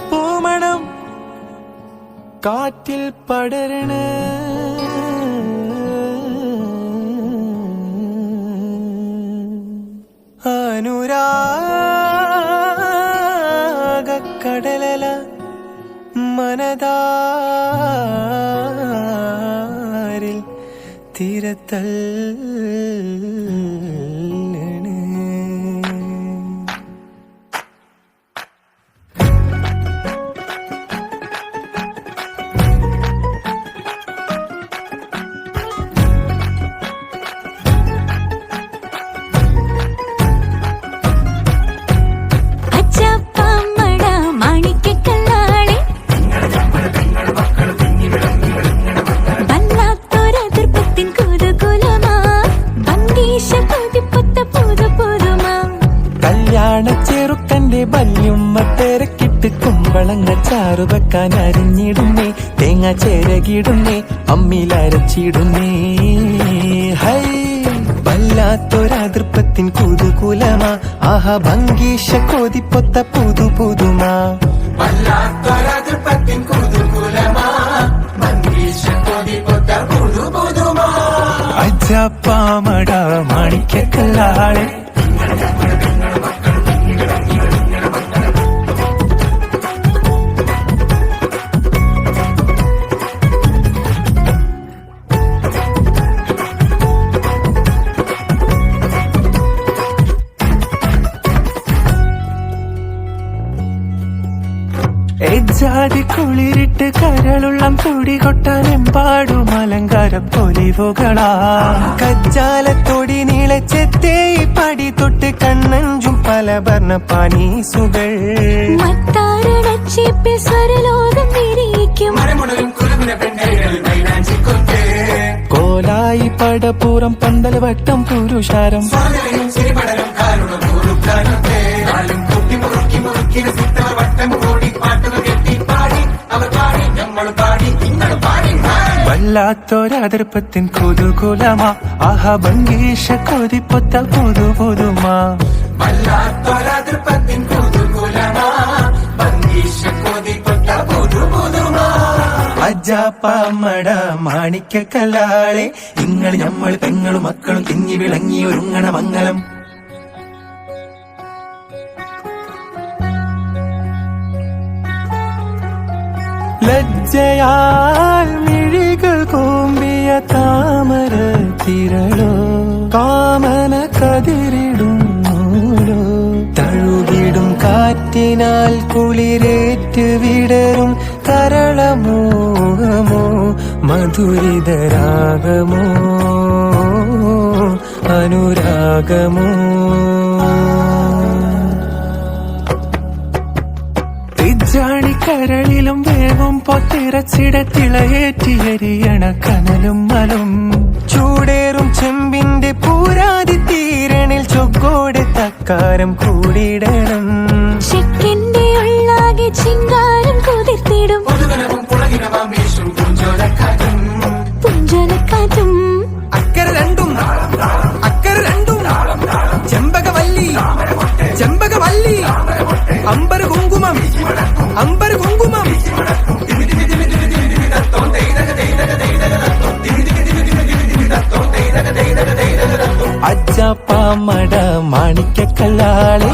പൂമണം കാറ്റിൽ പടരണ അനുരാഗക്കടലല മനതാരിൽ തീരത്തൽ ചെറുക്കന്റെ ബല്യുമ്മ തിരക്കിട്ട് കുമ്പളങ്ങ ചാറു വെക്കാൻ അരിഞ്ഞിടുന്നേ തേങ്ങ ചേരകിടുന്നേ അമ്മിലരച്ചിടുന്നേ ഹൈ വല്ലാത്തൊരതൃപ്പത്തിൻ കുതുകുലമാ ആഹ ഭംഗീഷ കൊതിപ്പൊത്ത പുതു പുതുമാ വല്ലാത്തൊരതൃപ്പത്തിൻ കുതുകുലമാ ഭംഗീഷ കൊതിപ്പൊത്ത പുതു പുതുമാ അജപ്പാമട മാണിക്കല്ലാളെ ജാതി കുളിരിട്ട് കരളുള്ളം തുടികൊട്ടാൻ എമ്പാടും അലങ്കാര പൊലിവുകളാ കജ്ജാലത്തൊടി നീളച്ചെത്തേ പടി തൊട്ട് കണ്ണഞ്ചും പല വർണ്ണ പാനീസുകൾ കോലായി പടപ്പൂറം പന്തൽ വട്ടം പുരുഷാരം വല്ലാത്തൊരതൃപ്പത്തിൻ കുതുകുലമാ ആഹ ഭംഗീഷ കൊതിപ്പൊത്ത പുതു പുതുമാ വല്ലാത്തൊരതൃപ്പത്തിൻ കുതുകുലമാ ഭംഗീഷ കൊതിപ്പൊത്ത പുതു പുതുമാ അജാപ്പമട മാണിക്കല്ലാളെ നിങ്ങൾ നമ്മൾ പെങ്ങളും മക്കളും തിങ്ങി വിളങ്ങി ഒരുങ്ങണ മംഗളം ലജ്ജയാൽ മിഴികൾ കൂമ്പിയ താമര തിരളോ കാമന കതിരിടും നൂലോ തഴുകിടും കാറ്റിനാൽ കുളിരേറ്റ് വിടരും തരളമോഹമോ മധുരിതരാഗമോ അനുരാഗമോ ജാണിക്കരളിലും വേവും പൊത്തിറച്ചിട തിളയേറ്റിയരിയണ കനലും മലും ചൂടേറും ചെമ്പിന്റെ പൂരാതി തീരണിൽ ചൊക്കോടെ തക്കാരം കൂടിയിടണം ചെക്കിന്റെ ഉള്ളാകെ ചിങ്കാരം കുതിർത്തിടും പുഞ്ചോലക്കാറ്റും അക്കര രണ്ടും ചെമ്പകവല്ലി ചെമ്പകവല്ലി അമ്പർ കുങ്കുമം അജാപ്പമട മാണിക്കല്ലാളെ